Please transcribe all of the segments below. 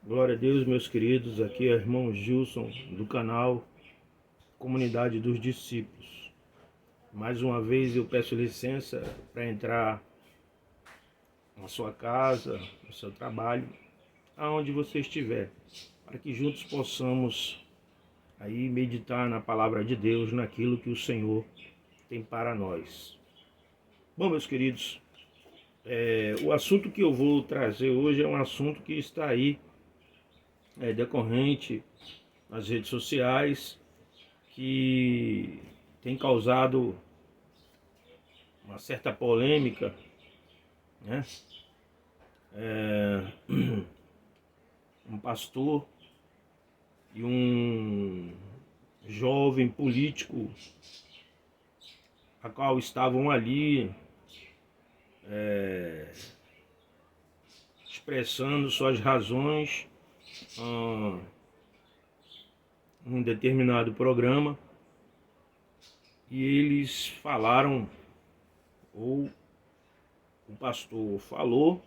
Glória a Deus, meus queridos. Aqui é o irmão Gilson, do canal Comunidade dos Discípulos. Mais uma vez eu peço licença para entrar na sua casa, no seu trabalho, aonde você estiver, para que juntos possamos aí meditar na palavra de Deus, naquilo que o Senhor tem para nós. Bom, meus queridos, o assunto que eu vou trazer hoje é um assunto que está aí decorrente nas redes sociais, que tem causado uma certa polêmica, né? Um pastor e um jovem político, a qual estavam ali expressando suas razões num determinado programa, e eles falaram, ou o pastor falou,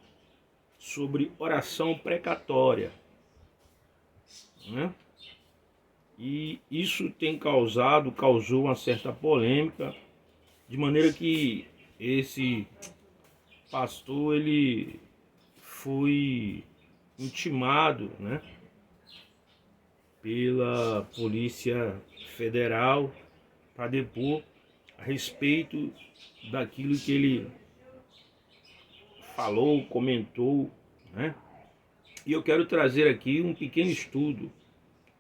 sobre oração precatória, né? E isso causou uma certa polêmica, de maneira que esse pastor ele foi intimado, né, pela Polícia Federal para depor a respeito daquilo que ele falou, comentou, né? E eu quero trazer aqui um pequeno estudo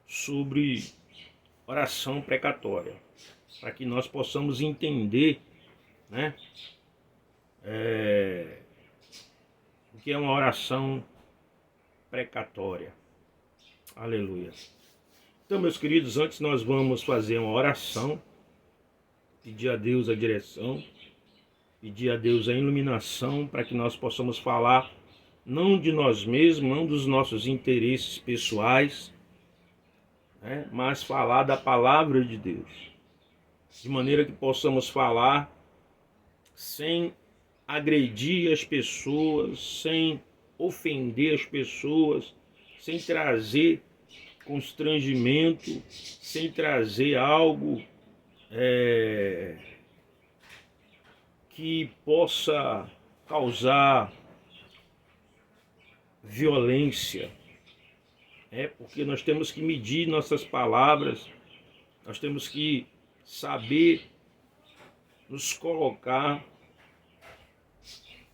sobre oração precatória, para que nós possamos entender, né, o que é uma oração precatória. Aleluia. Então, meus queridos, antes nós vamos fazer uma oração, pedir a Deus a direção, pedir a Deus a iluminação, para que nós possamos falar não de nós mesmos, não dos nossos interesses pessoais, né, mas falar da palavra de Deus, de maneira que possamos falar sem agredir as pessoas, sem ofender as pessoas, sem trazer constrangimento, sem trazer algo que possa causar violência. Porque nós temos que medir nossas palavras, nós temos que saber nos colocar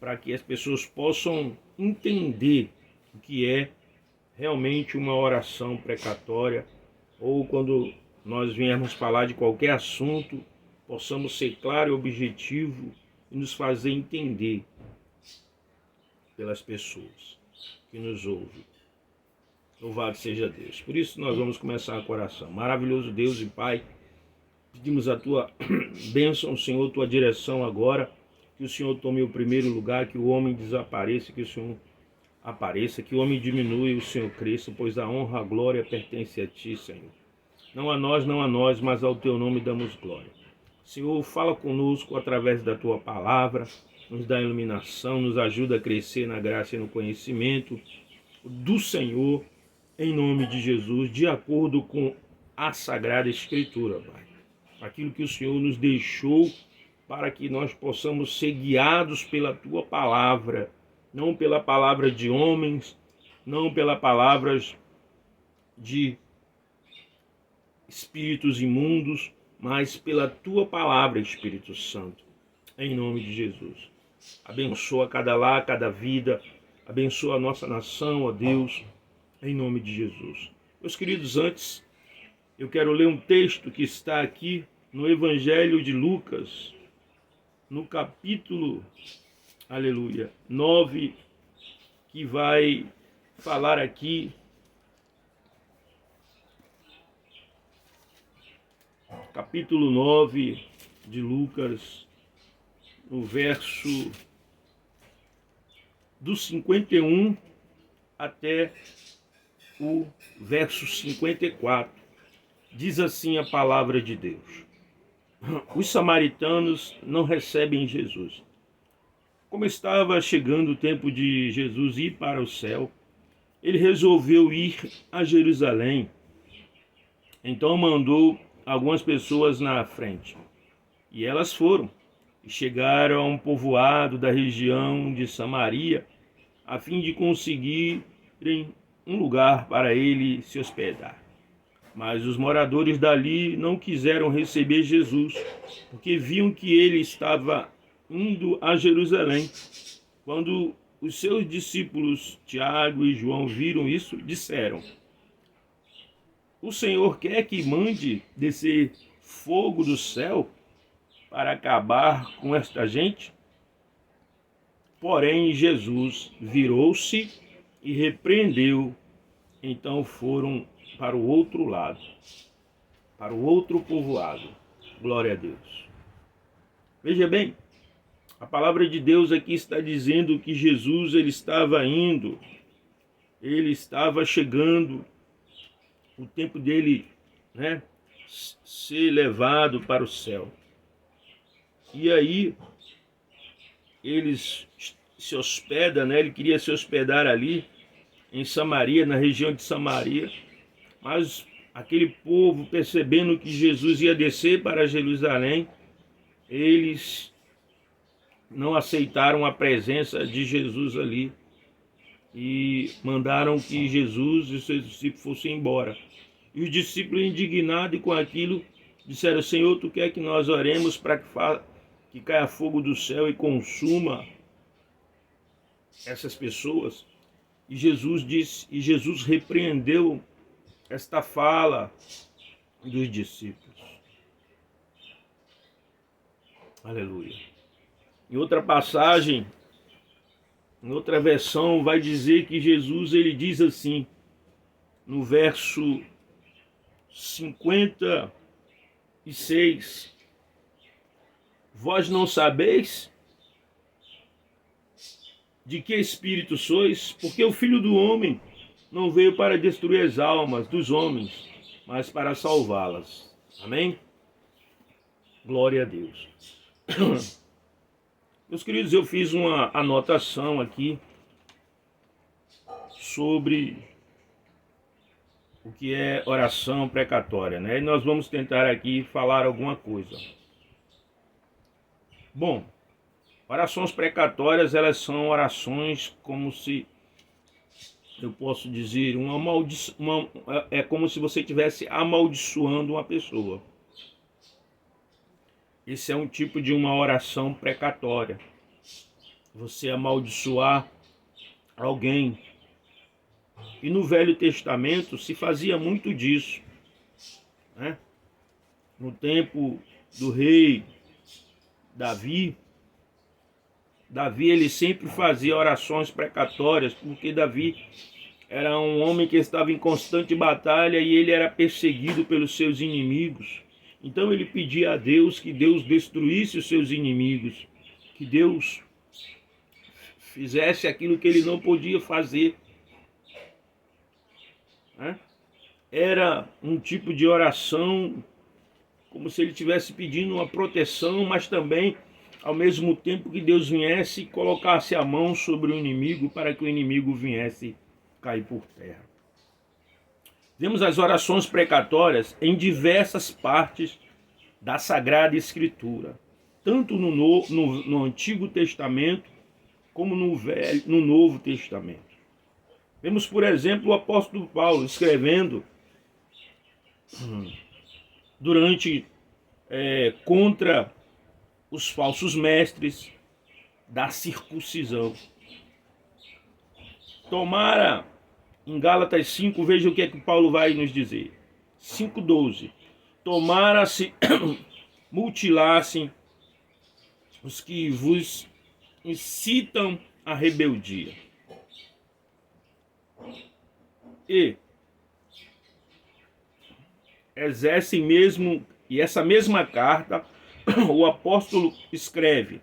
para que as pessoas possam entender o que é realmente uma oração precatória, ou quando nós viermos falar de qualquer assunto, possamos ser claro e objetivo e nos fazer entender pelas pessoas que nos ouvem. Louvado seja Deus. Por isso nós vamos começar com a oração. Maravilhoso Deus e Pai, pedimos a Tua bênção, Senhor, Tua direção agora, que o Senhor tome o primeiro lugar, que o homem desapareça, que o Senhor apareça, que o homem diminua e o Senhor cresça, pois a honra, a glória pertence a Ti, Senhor. Não a nós, mas ao Teu nome damos glória. Senhor, fala conosco através da Tua palavra, nos dá iluminação, nos ajuda a crescer na graça e no conhecimento do Senhor, em nome de Jesus, de acordo com a Sagrada Escritura, Pai. Aquilo que o Senhor nos deixou para que nós possamos ser guiados pela Tua palavra, não pela palavra de homens, não pela palavra de espíritos imundos, mas pela Tua palavra, Espírito Santo, em nome de Jesus. Abençoa cada lar, cada vida, abençoa a nossa nação, ó Deus, em nome de Jesus. Meus queridos, antes eu quero ler um texto que está aqui no Evangelho de Lucas, no capítulo, aleluia, 9, que vai falar aqui capítulo 9 de Lucas, no verso do 51 até o verso 54. Diz assim a palavra de Deus: os samaritanos não recebem Jesus. Como estava chegando o tempo de Jesus ir para o céu, ele resolveu ir a Jerusalém. Então mandou algumas pessoas na frente. E elas foram e chegaram a um povoado da região de Samaria, a fim de conseguirem um lugar para ele se hospedar. Mas os moradores dali não quiseram receber Jesus, porque viam que ele estava indo a Jerusalém. Quando os seus discípulos Tiago e João viram isso, disseram: o Senhor quer que mande descer fogo do céu para acabar com esta gente? Porém, Jesus virou-se e repreendeu. Então foram para o outro lado, para o outro povoado. Glória a Deus. Veja bem, a palavra de Deus aqui está dizendo que Jesus ele estava indo, ele estava chegando, o tempo dele, ser levado para o céu. E aí eles se hospedam, ele queria se hospedar ali em Samaria, na região de Samaria, mas aquele povo, percebendo que Jesus ia descer para Jerusalém, eles não aceitaram a presença de Jesus ali e mandaram que Jesus e seus discípulos fossem embora. E os discípulos, indignados com aquilo, disseram: Senhor, tu quer que nós oremos para que caia fogo do céu e consuma essas pessoas? E Jesus disse, e Jesus repreendeu esta fala dos discípulos. Aleluia. Em outra passagem, em outra versão, vai dizer que Jesus, ele diz assim, no verso 56, vós não sabeis de que espírito sois, porque o Filho do Homem não veio para destruir as almas dos homens, mas para salvá-las. Amém? Glória a Deus. Meus queridos, eu fiz uma anotação aqui sobre o que é oração precatória, E nós vamos tentar aqui falar alguma coisa. Bom, orações precatórias, elas são orações como se, eu posso dizer, é como se você estivesse amaldiçoando uma pessoa. Esse é um tipo de uma oração precatória. Você amaldiçoar alguém. E no Velho Testamento se fazia muito disso, No tempo do rei Davi, ele sempre fazia orações precatórias, porque Davi era um homem que estava em constante batalha e ele era perseguido pelos seus inimigos. Então ele pedia a Deus que Deus destruísse os seus inimigos, que Deus fizesse aquilo que ele não podia fazer. Era um tipo de oração como se ele estivesse pedindo uma proteção, mas também, ao mesmo tempo, que Deus viesse e colocasse a mão sobre o inimigo para que o inimigo viesse cair por terra. Vemos as orações precatórias em diversas partes da Sagrada Escritura, tanto no Antigo Testamento como no Novo Testamento. Vemos, por exemplo, o apóstolo Paulo escrevendo contra os falsos mestres da circuncisão. Tomara, em Gálatas 5, veja o que é que Paulo vai nos dizer. 5:12. Tomara se mutilassem os que vos incitam à rebeldia. E exercem mesmo, e essa mesma carta o apóstolo escreve: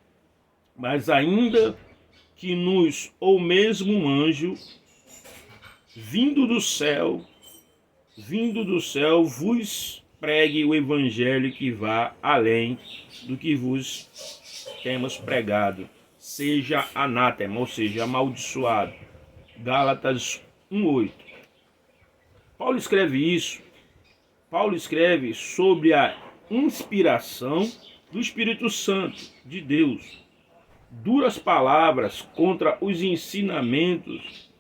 mas ainda que ou mesmo um anjo vindo do céu vos pregue o evangelho que vá além do que vos temos pregado, seja anátema, ou seja, amaldiçoado. Gálatas 1:8. Paulo escreve isso. Paulo escreve sobre a inspiração do Espírito Santo de Deus. Duras palavras contra os ensinamentos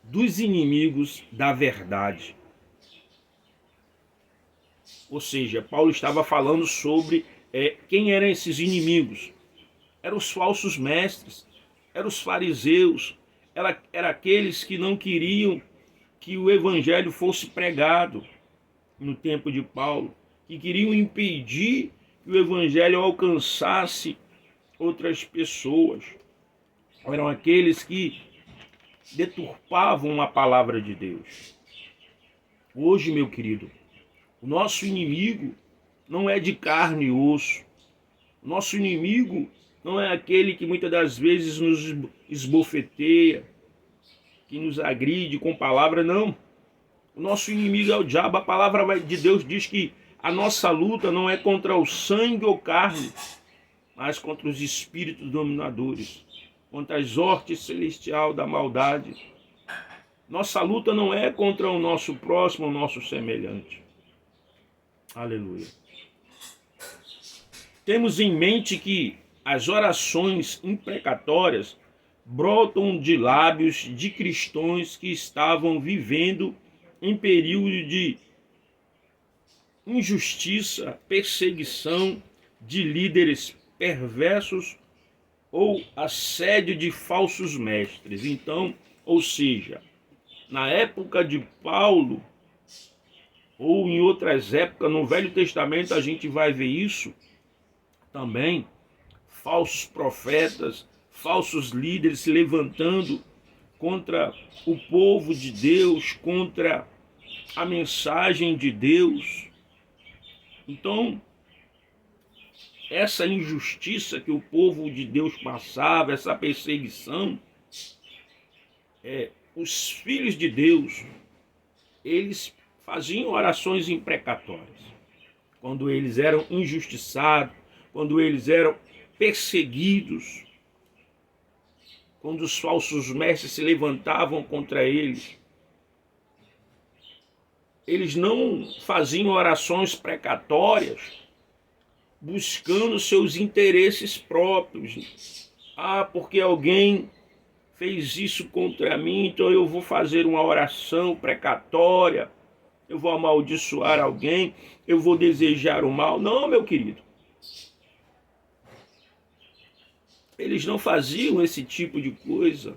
dos inimigos da verdade. Ou seja, Paulo estava falando sobre quem eram esses inimigos. Eram os falsos mestres, eram os fariseus, eram aqueles que não queriam que o evangelho fosse pregado no tempo de Paulo, que queriam impedir que o evangelho alcançasse outras pessoas. Eram aqueles que deturpavam a palavra de Deus. Hoje, meu querido, o nosso inimigo não é de carne e osso. O nosso inimigo não é aquele que muitas das vezes nos esbofeteia, que nos agride com palavra, não. O nosso inimigo é o diabo. A palavra de Deus diz que a nossa luta não é contra o sangue ou carne, mas contra os espíritos dominadores, contra as hortes celestiais da maldade. Nossa luta não é contra o nosso próximo, o nosso semelhante. Aleluia. Temos em mente que as orações imprecatórias brotam de lábios de cristãos que estavam vivendo em período de injustiça, perseguição de líderes perversos ou assédio de falsos mestres. Então, ou seja, na época de Paulo, ou em outras épocas, no Velho Testamento a gente vai ver isso também, falsos profetas, falsos líderes se levantando contra o povo de Deus, contra a mensagem de Deus. Então, essa injustiça que o povo de Deus passava, essa perseguição, os filhos de Deus, eles faziam orações imprecatórias. Quando eles eram injustiçados, quando eles eram perseguidos, quando os falsos mestres se levantavam contra eles, eles não faziam orações precatórias buscando seus interesses próprios. Porque alguém fez isso contra mim, então eu vou fazer uma oração precatória, eu vou amaldiçoar alguém, eu vou desejar o mal. Não, meu querido. Eles não faziam esse tipo de coisa,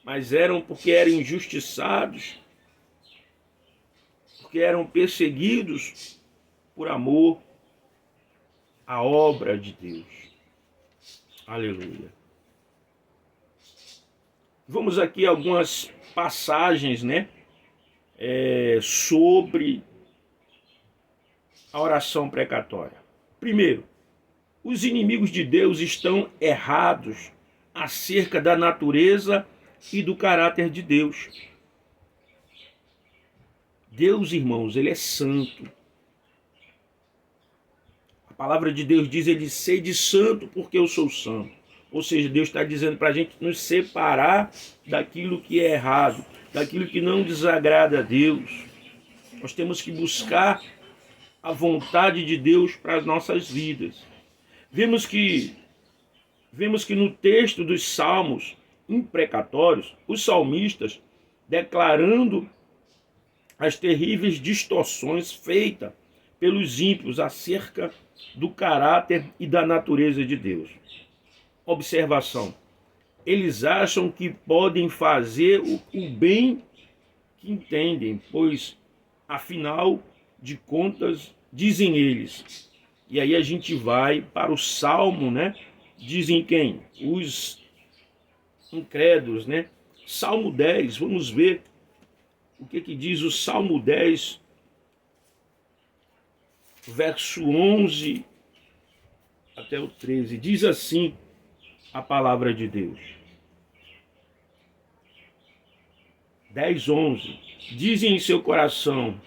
mas eram porque eram injustiçados, porque eram perseguidos por amor à obra de Deus. Aleluia. Vamos aqui a algumas passagens, sobre a oração precatória. Primeiro, os inimigos de Deus estão errados acerca da natureza e do caráter de Deus. Deus, irmãos, ele é santo. A palavra de Deus diz, ele sede santo porque eu sou santo. Ou seja, Deus está dizendo para a gente nos separar daquilo que é errado, daquilo que não desagrada a Deus. Nós temos que buscar a vontade de Deus para as nossas vidas. Vemos que no texto dos salmos imprecatórios, os salmistas, declarando as terríveis distorções feitas pelos ímpios acerca do caráter e da natureza de Deus. Observação: eles acham que podem fazer o bem que entendem, pois, afinal de contas, dizem eles. E aí a gente vai para o Salmo, Dizem quem? Os incrédulos, Salmo 10, vamos ver o que diz o Salmo 10, verso 11 até o 13. Diz assim a palavra de Deus. 10:11. Dizem em seu coração: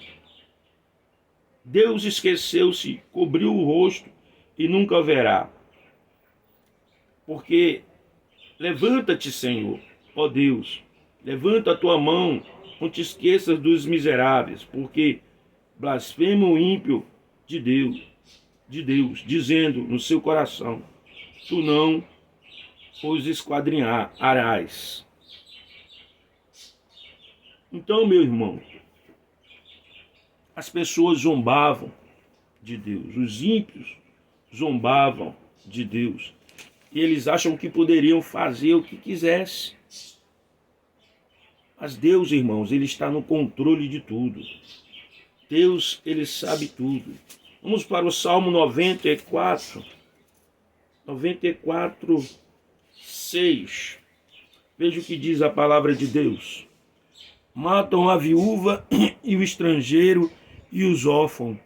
Deus esqueceu-se, cobriu o rosto e nunca haverá. Porque levanta-te, Senhor, ó Deus, levanta a tua mão, não te esqueças dos miseráveis, porque blasfema o ímpio de Deus, dizendo no seu coração, tu não os esquadrinharás. Então, meu irmão, as pessoas zombavam de Deus, os ímpios zombavam de Deus, e eles acham que poderiam fazer o que quisessem. Mas Deus, irmãos, Ele está no controle de tudo. Deus, Ele sabe tudo. Vamos para o Salmo 94, 6. Veja o que diz a palavra de Deus. Matam a viúva e o estrangeiro e os órfãos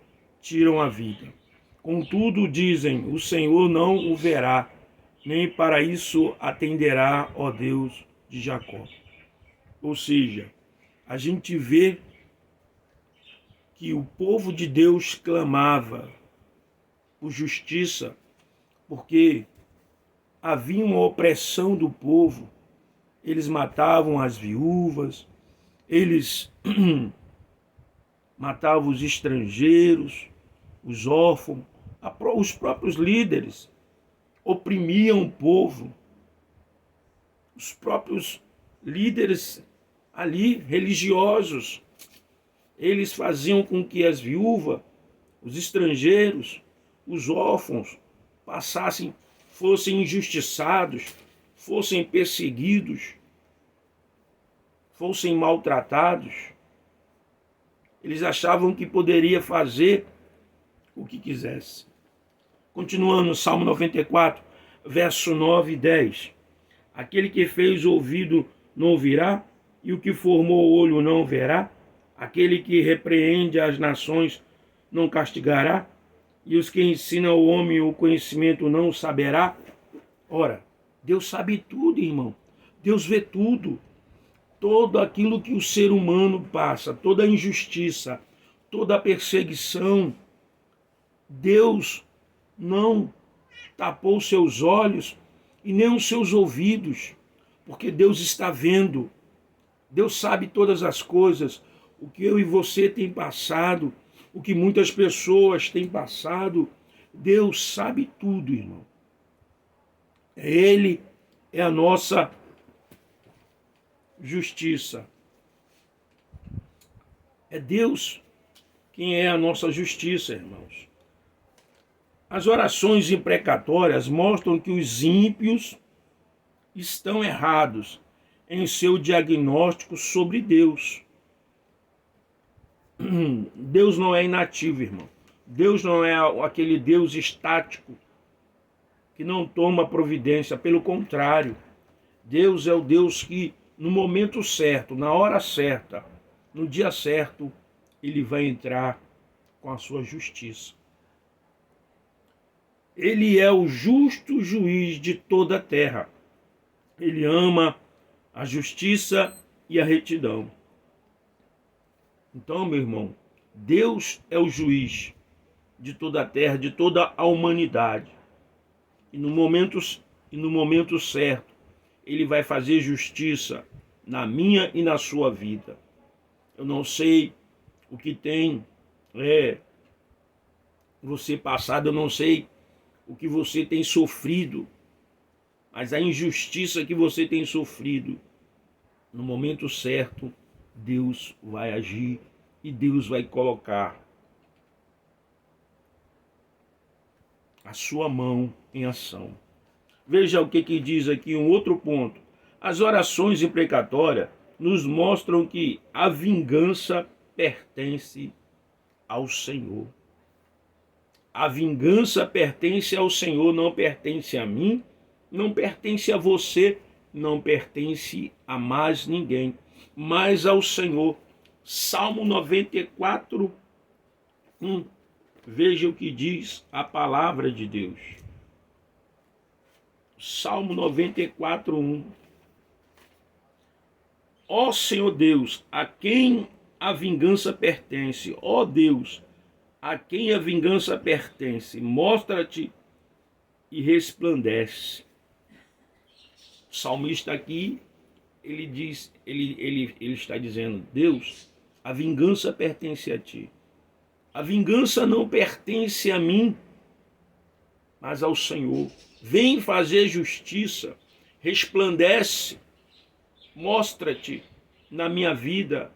tiram a vida. Contudo, dizem, o Senhor não o verá, nem para isso atenderá, ó Deus de Jacó. Ou seja, a gente vê que o povo de Deus clamava por justiça, porque havia uma opressão do povo. Eles matavam as viúvas, eles matavam os estrangeiros, os órfãos, os próprios líderes oprimiam o povo. Os próprios líderes ali, religiosos, eles faziam com que as viúvas, os estrangeiros, os órfãos fossem injustiçados, fossem perseguidos, fossem maltratados. Eles achavam que poderia fazer o que quisesse. Continuando, Salmo 94, verso 9 e 10. Aquele que fez o ouvido não ouvirá, e o que formou o olho não verá. Aquele que repreende as nações não castigará, e os que ensinam ao homem o conhecimento não saberá. Ora, Deus sabe tudo, irmão. Deus vê tudo. Todo aquilo que o ser humano passa, toda a injustiça, toda a perseguição, Deus não tapou seus olhos e nem os seus ouvidos, porque Deus está vendo. Deus sabe todas as coisas, o que eu e você tem passado, o que muitas pessoas têm passado. Deus sabe tudo, irmão. Ele é a nossa justiça. É Deus quem é a nossa justiça, irmãos. As orações imprecatórias mostram que os ímpios estão errados em seu diagnóstico sobre Deus. Deus não é inativo, irmão. Deus não é aquele Deus estático que não toma providência. Pelo contrário, Deus é o Deus que, no momento certo, na hora certa, no dia certo, Ele vai entrar com a sua justiça. Ele é o justo juiz de toda a terra. Ele ama a justiça e a retidão. Então, meu irmão, Deus é o juiz de toda a terra, de toda a humanidade. E no momento certo, Ele vai fazer justiça na minha e na sua vida. Eu não sei o que tem você passado, eu não sei o que você tem sofrido, mas a injustiça que você tem sofrido, no momento certo, Deus vai agir e Deus vai colocar a sua mão em ação. Veja o que diz aqui um outro ponto. As orações imprecatórias nos mostram que a vingança pertence ao Senhor. A vingança pertence ao Senhor, não pertence a mim, não pertence a você, não pertence a mais ninguém, mas ao Senhor. Salmo 94, 1. Veja o que diz a palavra de Deus. Salmo 94, 1. Ó Senhor Deus, a quem a vingança pertence? Ó Deus, a quem a vingança pertence? Mostra-te e resplandece. O salmista aqui, ele diz, ele está dizendo: Deus, a vingança pertence a ti. A vingança não pertence a mim, mas ao Senhor. Vem fazer justiça, resplandece, mostra-te na minha vida.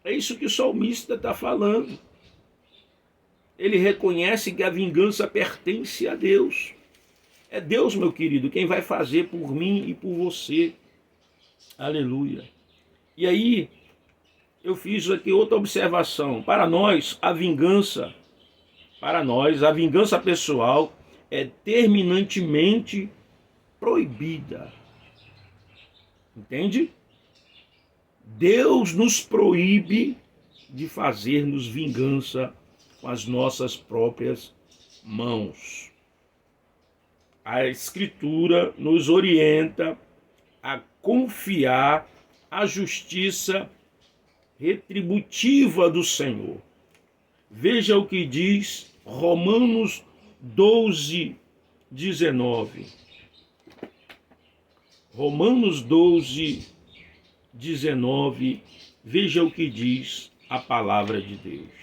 É isso que o salmista está falando. Ele reconhece que a vingança pertence a Deus. É Deus, meu querido, quem vai fazer por mim e por você. Aleluia. E aí, eu fiz aqui outra observação. Para nós, a vingança pessoal é terminantemente proibida. Entende? Deus nos proíbe de fazermos vingança com as nossas próprias mãos. A Escritura nos orienta a confiar a justiça retributiva do Senhor. Veja o que diz Romanos 12, 19. Romanos 12, 19. Veja o que diz a palavra de Deus.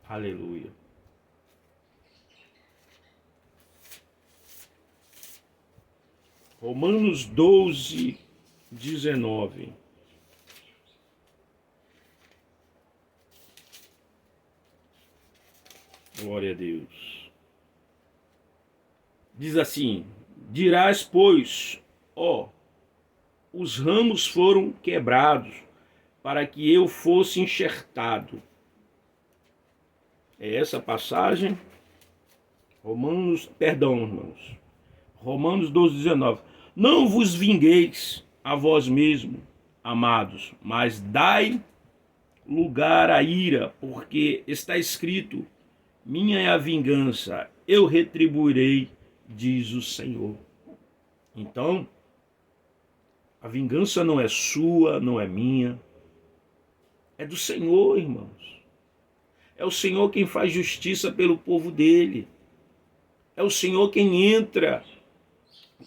Aleluia. Romanos 12, 19. Glória a Deus. Diz assim: dirás, pois, ó, os ramos foram quebrados para que eu fosse enxertado. É essa passagem? Romanos 12, 19. Não vos vingueis a vós mesmos, amados, mas dai lugar à ira, porque está escrito: minha é a vingança, eu retribuirei, diz o Senhor. Então, a vingança não é sua, não é minha, é do Senhor, irmãos. É o Senhor quem faz justiça pelo povo dele. É o Senhor quem entra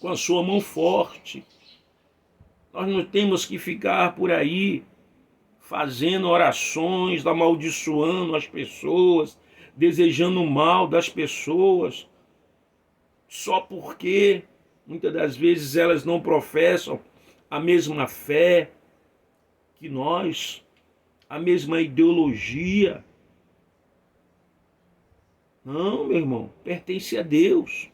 com a sua mão forte. Nós não temos que ficar por aí fazendo orações, amaldiçoando as pessoas, desejando o mal das pessoas, só porque muitas das vezes elas não professam a mesma fé que nós, a mesma ideologia. Não, meu irmão, pertence a Deus.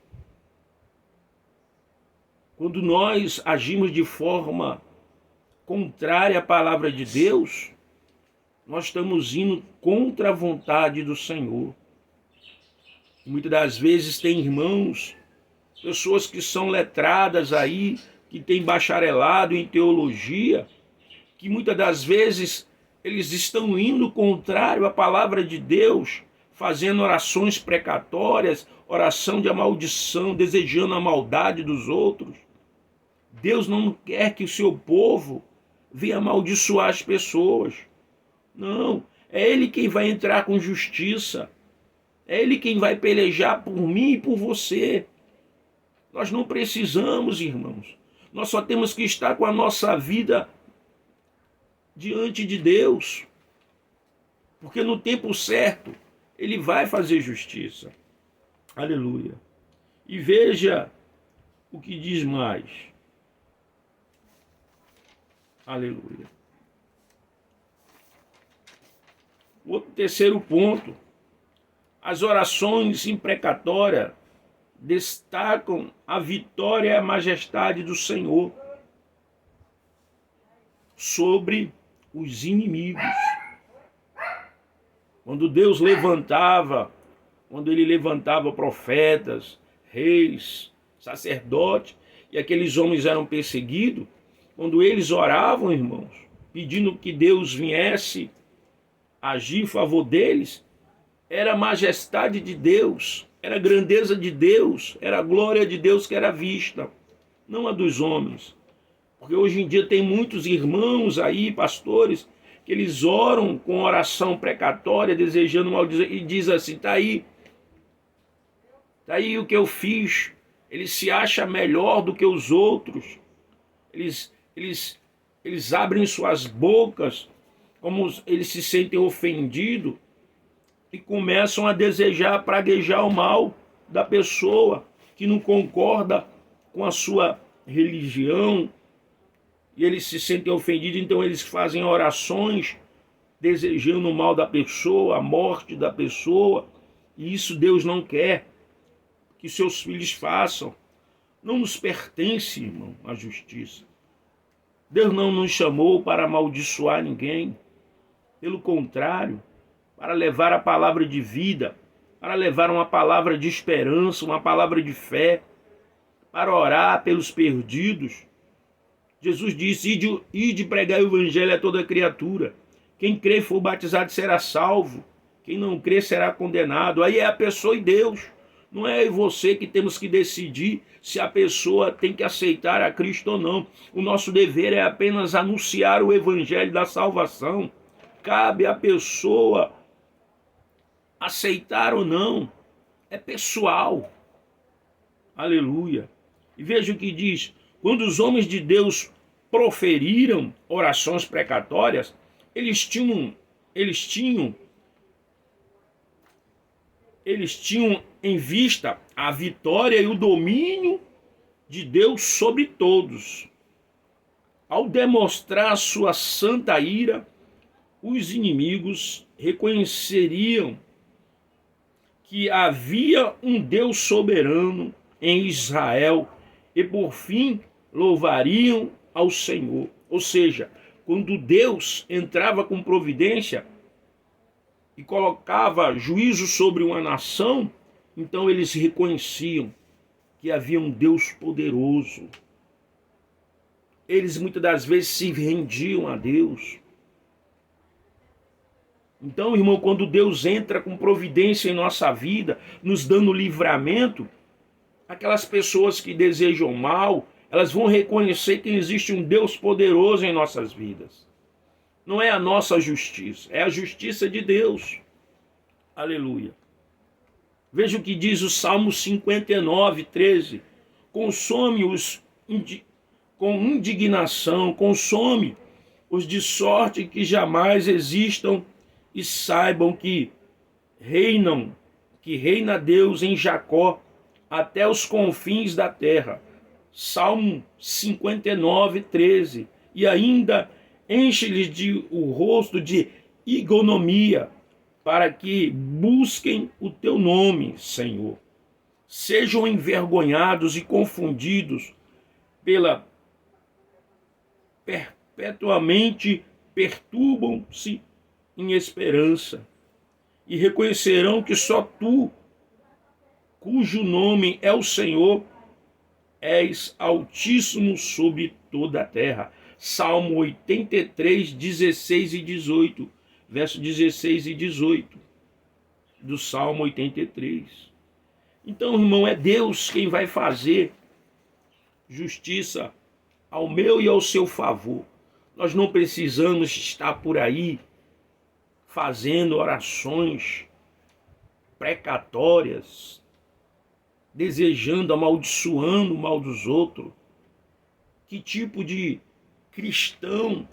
Quando nós agimos de forma contrária à palavra de Deus, nós estamos indo contra a vontade do Senhor. Muitas das vezes tem irmãos, pessoas que são letradas aí, que têm bacharelado em teologia, que muitas das vezes eles estão indo contrário à palavra de Deus, fazendo orações precatórias, oração de maldição, desejando a maldade dos outros. Deus não quer que o seu povo venha amaldiçoar as pessoas. Não, é Ele quem vai entrar com justiça. É Ele quem vai pelejar por mim e por você. Nós não precisamos, irmãos. Nós só temos que estar com a nossa vida diante de Deus. Porque no tempo certo, Ele vai fazer justiça. Aleluia. E veja o que diz mais. Aleluia. O terceiro ponto. As orações imprecatórias destacam a vitória e a majestade do Senhor sobre os inimigos. Quando Deus quando Ele levantava profetas, reis, sacerdotes, e aqueles homens eram perseguidos, quando eles oravam, irmãos, pedindo que Deus viesse agir em favor deles, era a majestade de Deus, era a grandeza de Deus, era a glória de Deus que era vista, não a dos homens. Porque hoje em dia tem muitos irmãos aí, pastores, que eles oram com oração precatória, desejando maldizer, e diz assim, tá aí, Daí o que eu fiz? Ele se acha melhor do que os outros. Eles abrem suas bocas, como eles se sentem ofendidos, e começam a desejar, praguejar o mal da pessoa que não concorda com a sua religião, e eles se sentem ofendidos, então eles fazem orações desejando o mal da pessoa, a morte da pessoa, e isso Deus não quer que seus filhos façam. Não nos pertence, irmão, a justiça. Deus não nos chamou para amaldiçoar ninguém. Pelo contrário, para levar a palavra de vida, para levar uma palavra de esperança, uma palavra de fé, para orar pelos perdidos. Jesus disse: ide pregar o evangelho a toda criatura. Quem crê e for batizado será salvo. Quem não crê será condenado. Aí é a pessoa e Deus. Não é você que temos que decidir se a pessoa tem que aceitar a Cristo ou não. O nosso dever é apenas anunciar o evangelho da salvação. Cabe à pessoa aceitar ou não. É pessoal. Aleluia. E veja o que diz: quando os homens de Deus proferiram orações precatórias, eles tinham em vista a vitória e o domínio de Deus sobre todos. Ao demonstrar sua santa ira, os inimigos reconheceriam que havia um Deus soberano em Israel e, por fim, louvariam ao Senhor. Ou seja, quando Deus entrava com providência e colocava juízo sobre uma nação, então eles reconheciam que havia um Deus poderoso. Eles muitas das vezes se rendiam a Deus. Então, irmão, quando Deus entra com providência em nossa vida, nos dando livramento, aquelas pessoas que desejam mal, elas vão reconhecer que existe um Deus poderoso em nossas vidas. Não é a nossa justiça, é a justiça de Deus. Aleluia. Veja o que diz o Salmo 59, 13. Consome-os com indignação, consome-os de sorte que jamais existam e saibam que reina Deus em Jacó até os confins da terra. Salmo 59, 13. E ainda enche-lhes o rosto de ignomia, para que busquem o teu nome, Senhor. Sejam envergonhados e confundidos perpetuamente perturbam-se em esperança, e reconhecerão que só tu, cujo nome é o Senhor, és altíssimo sobre toda a terra. Salmo 83, 16 e 18. Verso 16 e 18 do Salmo 83. Então, irmão, é Deus quem vai fazer justiça ao meu e ao seu favor. Nós não precisamos estar por aí fazendo orações precatórias, desejando, amaldiçoando o mal dos outros. Que tipo de cristão,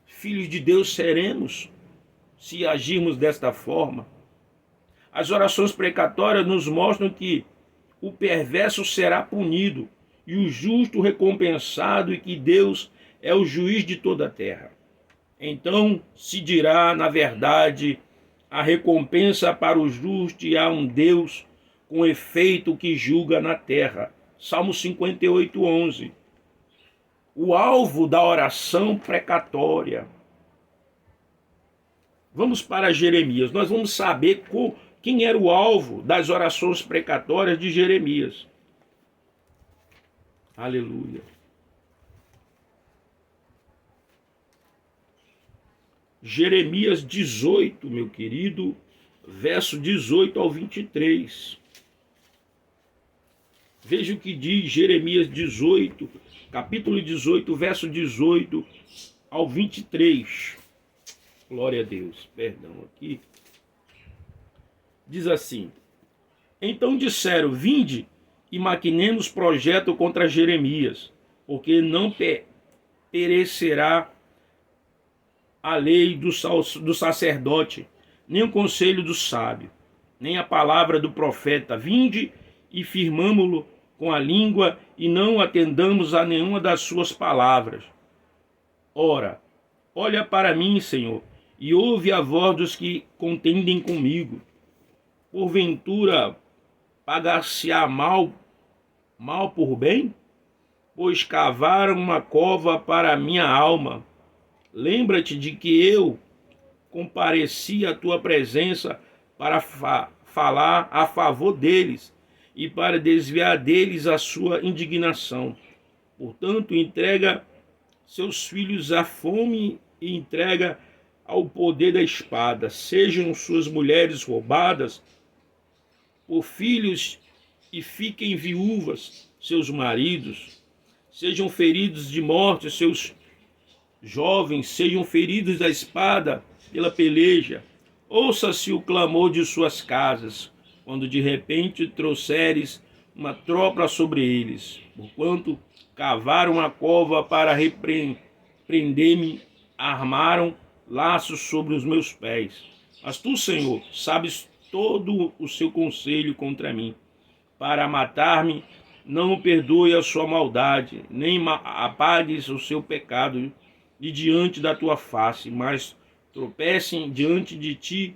filhos de Deus, seremos se agirmos desta forma? As orações precatórias nos mostram que o perverso será punido e o justo recompensado, e que Deus é o juiz de toda a terra. Então se dirá, na verdade, a recompensa para o justo, e há um Deus com efeito que julga na terra. Salmo 58, 11. O alvo da oração precatória. Vamos para Jeremias. Nós vamos saber quem era o alvo das orações precatórias de Jeremias. Aleluia. Jeremias 18, meu querido, verso 18 ao 23. Veja o que diz Jeremias 18, capítulo 18, verso 18 ao 23. Glória a Deus, perdão aqui. Diz assim: Então disseram: vinde e maquinemos projeto contra Jeremias, porque não perecerá a lei do sacerdote, nem o conselho do sábio, nem a palavra do profeta. Vinde e firmamo-lo com a língua, e não atendamos a nenhuma das suas palavras. Ora, olha para mim, Senhor, e ouve a voz dos que contendem comigo. Porventura, pagar-se-á mal por bem? Pois cavaram uma cova para a minha alma. Lembra-te de que eu compareci à tua presença para falar a favor deles e para desviar deles a sua indignação. Portanto, entrega seus filhos à fome e entrega ao poder da espada. Sejam suas mulheres roubadas por filhos e fiquem viúvas seus maridos. Sejam feridos de morte seus jovens, sejam feridos da espada pela peleja. Ouça-se o clamor de suas casas, quando de repente trouxeres uma tropa sobre eles, porquanto cavaram a cova para prender-me, armaram laços sobre os meus pés. Mas tu, Senhor, sabes todo o seu conselho contra mim, para matar-me. Não perdoe a sua maldade, nem apagues o seu pecado de diante da tua face, mas tropecem diante de ti,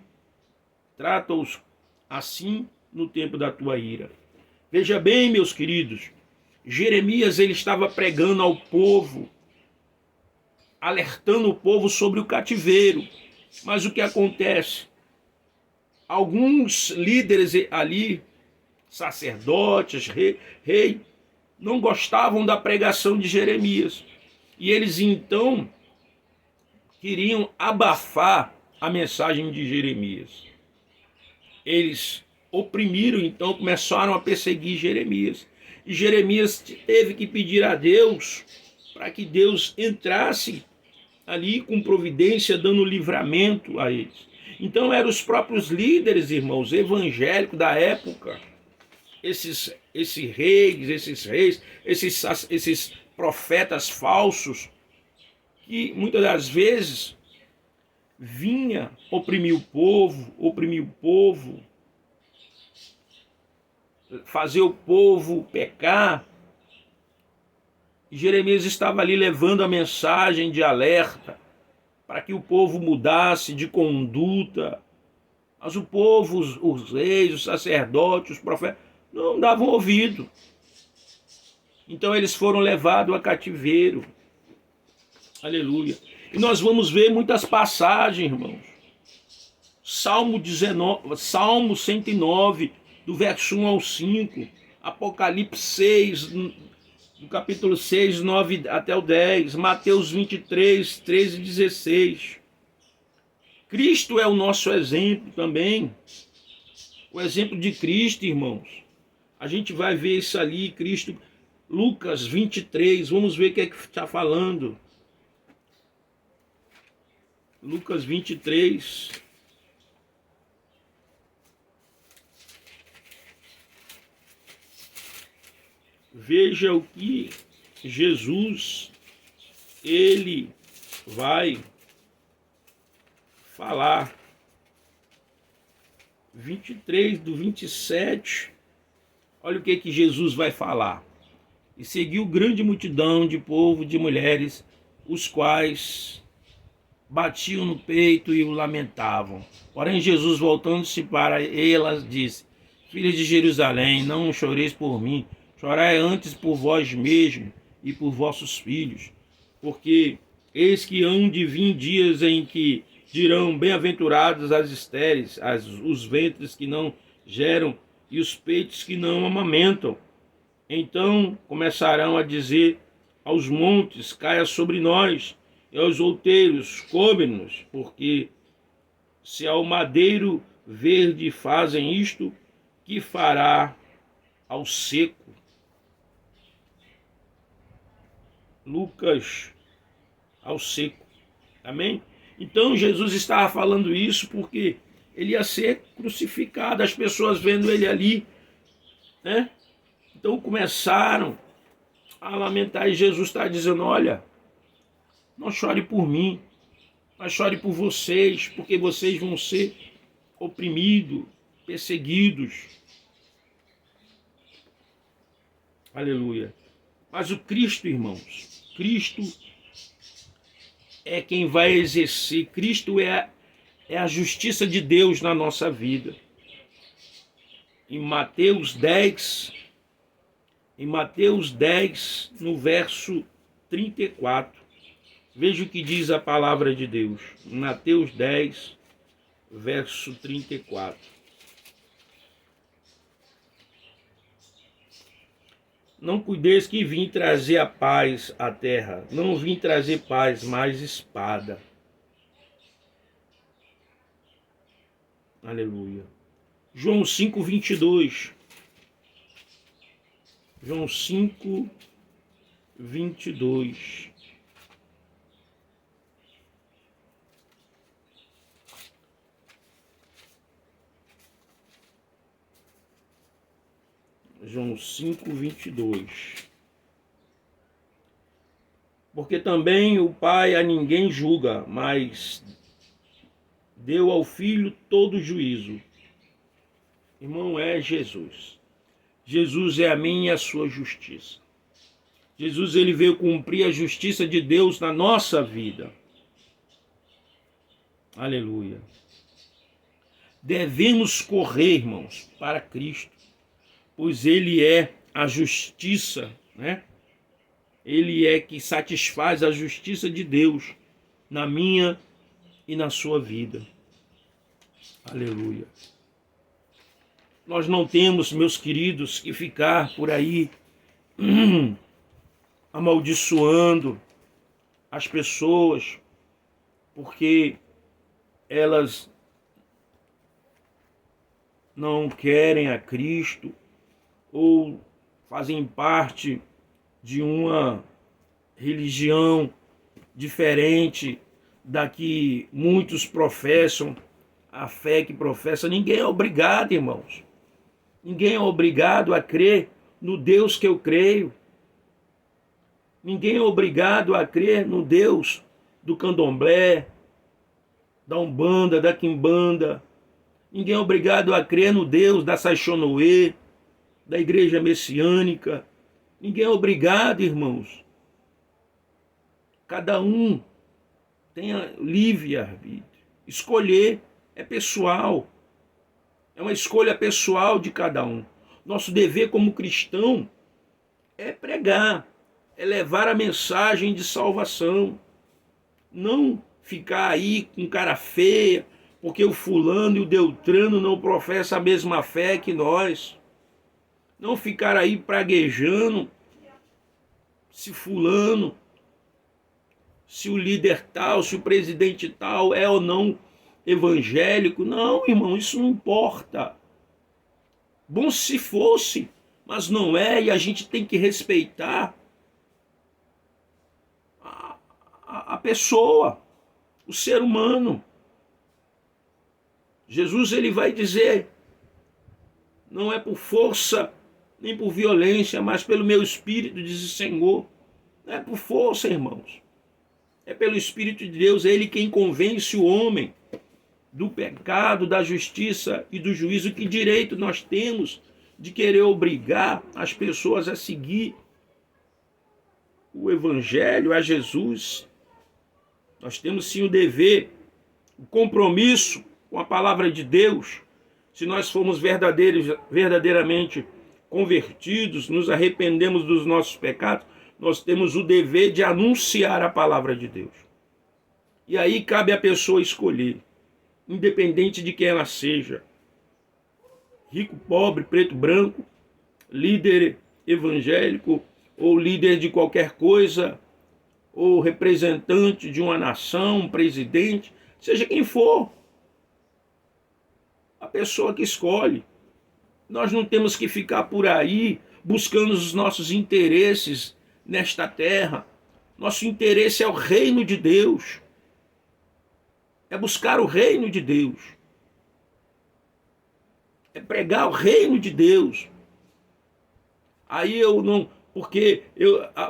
trata-os assim no tempo da tua ira. Veja bem, meus queridos, Jeremias ele estava pregando ao povo, alertando o povo sobre o cativeiro. Mas o que acontece? Alguns líderes ali, sacerdotes, rei, não gostavam da pregação de Jeremias. E eles então queriam abafar a mensagem de Jeremias. Eles oprimiram, então começaram a perseguir Jeremias. E Jeremias teve que pedir a Deus para que Deus entrasse ali com providência, dando livramento a eles. Então eram os próprios líderes, irmãos, evangélicos da época, esses reis, esses profetas falsos, que muitas das vezes vinha oprimir o povo, fazer o povo pecar. E Jeremias estava ali levando a mensagem de alerta para que o povo mudasse de conduta. Mas o povo, os reis, os sacerdotes, os profetas, não davam ouvido. Então eles foram levados a cativeiro. Aleluia. E nós vamos ver muitas passagens, irmãos. Salmo 109, do verso 1 ao 5. Apocalipse 6, do capítulo 6, 9 até o 10. Mateus 23, 13 e 16. Cristo é o nosso exemplo também. O exemplo de Cristo, irmãos. A gente vai ver isso ali, Cristo. Lucas 23, vamos ver o que é que está falando. Lucas 23. Veja o que Jesus, ele vai falar. 23 do 27. Olha o que Jesus vai falar. E seguiu grande multidão de povo, de mulheres, os quais batiam no peito e o lamentavam. Porém, Jesus, voltando-se para elas, disse: filhas de Jerusalém, não choreis por mim, chorai antes por vós mesmos e por vossos filhos. Porque eis que hão de vir dias em que dirão: bem-aventurados as estéreis, os ventres que não geram e os peitos que não amamentam. Então começarão a dizer aos montes: caia sobre nós, e aos outeiros: come-nos, porque se ao madeiro verde fazem isto, que fará ao seco? Lucas, ao seco. Amém? Então Jesus estava falando isso porque ele ia ser crucificado, as pessoas vendo ele ali, né? Então começaram a lamentar e Jesus está dizendo, olha, não chore por mim, mas chore por vocês, porque vocês vão ser oprimidos, perseguidos. Aleluia. Mas o Cristo, irmãos, Cristo é quem vai exercer, Cristo é a justiça de Deus na nossa vida. Em Mateus 10, no verso 34, veja o que diz a palavra de Deus. Mateus 10, verso 34. Não cuideis que vim trazer a paz à terra. Não vim trazer paz, mas espada. Aleluia. João 5, 22. João 5, 22. João 5, 22. Porque também o Pai a ninguém julga, mas deu ao Filho todo o juízo. Irmão, é Jesus. Jesus é a minha e a sua justiça. Jesus, ele veio cumprir a justiça de Deus na nossa vida. Aleluia. Devemos correr, irmãos, para Cristo, pois ele é a justiça, né? Ele é que satisfaz a justiça de Deus na minha e na sua vida. Aleluia. Nós não temos, meus queridos, que ficar por aí amaldiçoando as pessoas porque elas não querem a Cristo ou fazem parte de uma religião diferente da que muitos professam, a fé que professa. Ninguém é obrigado, irmãos. Ninguém é obrigado a crer no Deus que eu creio. Ninguém é obrigado a crer no Deus do candomblé, da umbanda, da quimbanda. Ninguém é obrigado a crer no Deus da Saixonoê, da igreja messiânica. Ninguém é obrigado, irmãos. Cada um tem livre-arbítrio. Escolher é pessoal. É uma escolha pessoal de cada um. Nosso dever como cristão é pregar, é levar a mensagem de salvação. Não ficar aí com cara feia, porque o fulano e o Deltrano não professam a mesma fé que nós. Não ficar aí praguejando se fulano, se o líder tal, se o presidente tal é ou não evangélico. Não, irmão, isso não importa. Bom se fosse, mas não é, e a gente tem que respeitar a pessoa, o ser humano. Jesus, ele vai dizer, não é por força nem por violência, mas pelo meu Espírito, diz o Senhor. Não é por força, irmãos. É pelo Espírito de Deus, é Ele quem convence o homem do pecado, da justiça e do juízo. Que direito nós temos de querer obrigar as pessoas a seguir o Evangelho, a Jesus? Nós temos sim o dever, o compromisso com a palavra de Deus. Se nós formos verdadeiramente convertidos, nos arrependemos dos nossos pecados, nós temos o dever de anunciar a palavra de Deus. E aí cabe à pessoa escolher, independente de quem ela seja, rico, pobre, preto, branco, líder evangélico, ou líder de qualquer coisa, ou representante de uma nação, presidente, seja quem for, a pessoa que escolhe. Nós não temos que ficar por aí buscando os nossos interesses nesta terra. Nosso interesse é o reino de Deus. É buscar o reino de Deus. É pregar o reino de Deus. Aí eu não, porque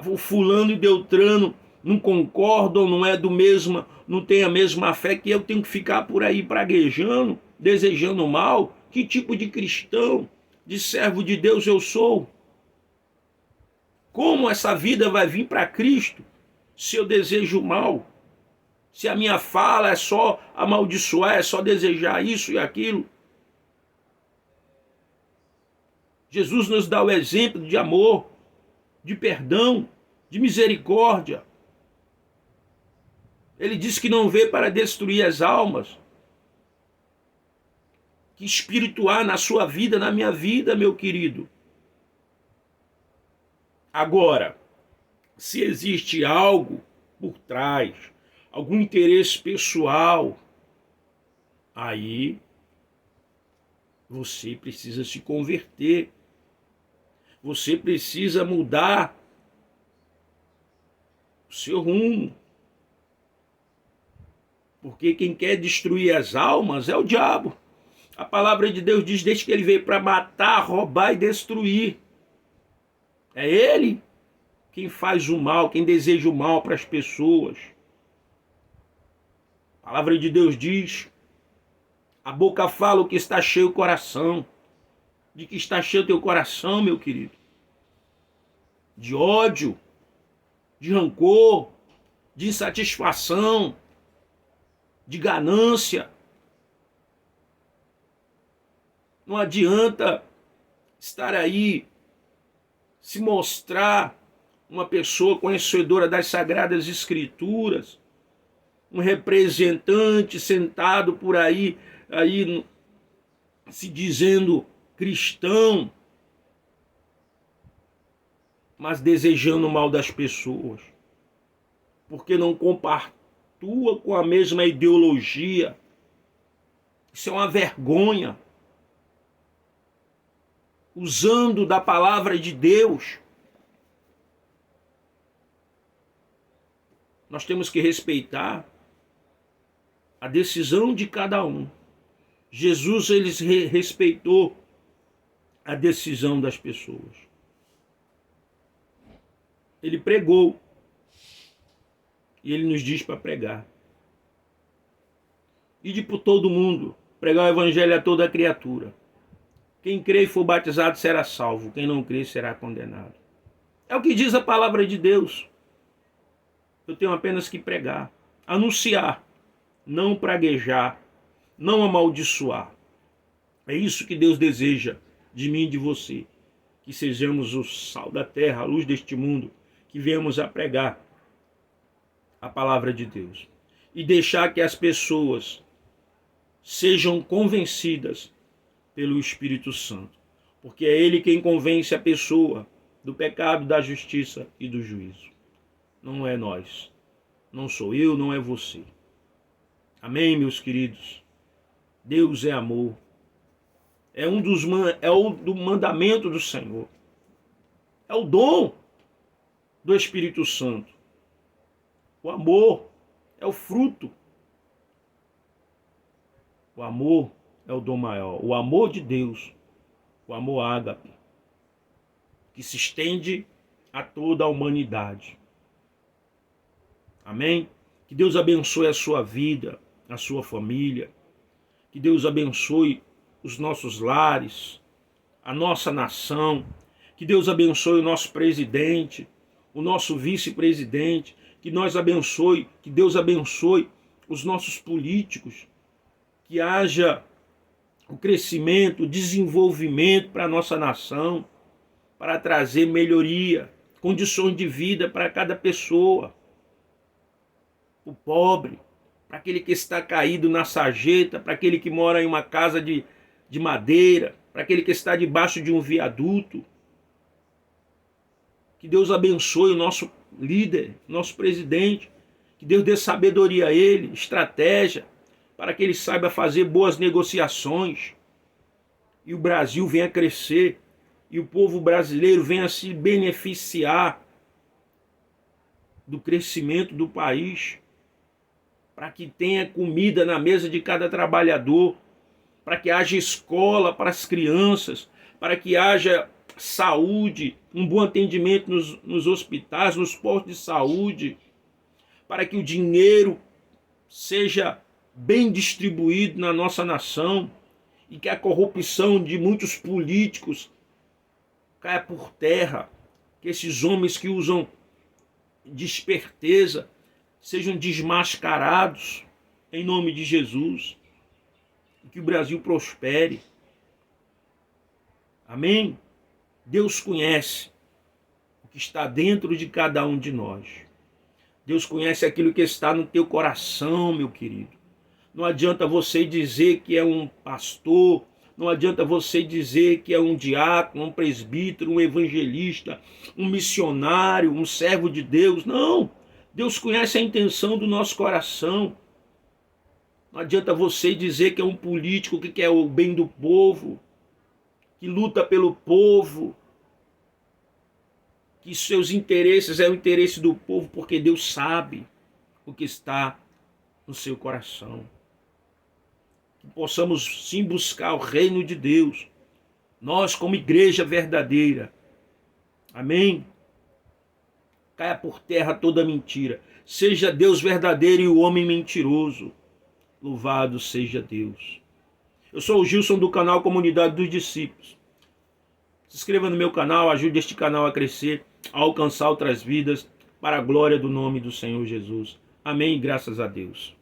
o fulano e Beltrano não concordam, não é do mesmo, não tem a mesma fé, que eu tenho que ficar por aí praguejando, desejando mal. Que tipo de cristão, de servo de Deus eu sou? Como essa vida vai vir para Cristo se eu desejo mal? Se a minha fala é só amaldiçoar, é só desejar isso e aquilo? Jesus nos dá o exemplo de amor, de perdão, de misericórdia. Ele diz que não veio para destruir as almas, que espirituar na sua vida, na minha vida, meu querido. Agora, se existe algo por trás, algum interesse pessoal, aí você precisa se converter. Você precisa mudar o seu rumo. Porque quem quer destruir as almas é o diabo. A palavra de Deus diz desde que ele veio para matar, roubar e destruir. É ele quem faz o mal, quem deseja o mal para as pessoas. A palavra de Deus diz: a boca fala o que está cheio o coração. De que está cheio o teu coração, meu querido? De ódio, de rancor, de insatisfação, de ganância. Não adianta estar aí, se mostrar uma pessoa conhecedora das Sagradas Escrituras, um representante sentado por aí se dizendo cristão, mas desejando o mal das pessoas, porque não compactua com a mesma ideologia. Isso é uma vergonha. Usando da palavra de Deus, nós temos que respeitar a decisão de cada um. Jesus, ele respeitou a decisão das pessoas. Ele pregou. E ele nos diz para pregar. Ide por todo mundo, pregar o evangelho a toda criatura. Quem crê e for batizado será salvo. Quem não crê será condenado. É o que diz a palavra de Deus. Eu tenho apenas que pregar, anunciar, não praguejar, não amaldiçoar. É isso que Deus deseja de mim e de você. Que sejamos o sal da terra, a luz deste mundo, que venhamos a pregar a palavra de Deus. E deixar que as pessoas sejam convencidas pelo Espírito Santo. Porque é Ele quem convence a pessoa do pecado, da justiça e do juízo. Não é nós. Não sou eu, não é você. Amém, meus queridos? Deus é amor. É o do mandamento do Senhor. É o dom do Espírito Santo. O amor é o fruto. O amor é o dom maior. O amor de Deus. O amor ágape. Que se estende a toda a humanidade. Amém? Que Deus abençoe a sua vida, a sua família. Que Deus abençoe os nossos lares, a nossa nação. Que Deus abençoe o nosso presidente, o nosso vice-presidente. Que Deus abençoe os nossos políticos. Que haja o crescimento, o desenvolvimento para a nossa nação, para trazer melhoria, condições de vida para cada pessoa. O pobre, para aquele que está caído na sarjeta, para aquele que mora em uma casa de madeira, para aquele que está debaixo de um viaduto. Que Deus abençoe o nosso líder, nosso presidente. Que Deus dê sabedoria a ele, estratégia, para que ele saiba fazer boas negociações. E o Brasil venha crescer. E o povo brasileiro venha se beneficiar do crescimento do país. Para que tenha comida na mesa de cada trabalhador. para que haja escola para as crianças, para que haja saúde, um bom atendimento nos hospitais, nos postos de saúde, para que o dinheiro seja bem distribuído na nossa nação e que a corrupção de muitos políticos caia por terra, que esses homens que usam de esperteza sejam desmascarados em nome de Jesus e que o Brasil prospere. Amém? Deus conhece o que está dentro de cada um de nós. Deus conhece aquilo que está no teu coração, meu querido. Não adianta você dizer que é um pastor, não adianta você dizer que é um diácono, um presbítero, um evangelista, um missionário, um servo de Deus. Não! Deus conhece a intenção do nosso coração. Não adianta você dizer que é um político que quer o bem do povo, que luta pelo povo, que seus interesses é o interesse do povo, porque Deus sabe o que está no seu coração. Que possamos sim buscar o reino de Deus, nós como igreja verdadeira. Amém? Caia por terra toda mentira. Seja Deus verdadeiro e o homem mentiroso. Louvado seja Deus. Eu sou o Gilson do canal Comunidade dos Discípulos. Se inscreva no meu canal, ajude este canal a crescer, a alcançar outras vidas, para a glória do nome do Senhor Jesus. Amém, graças a Deus.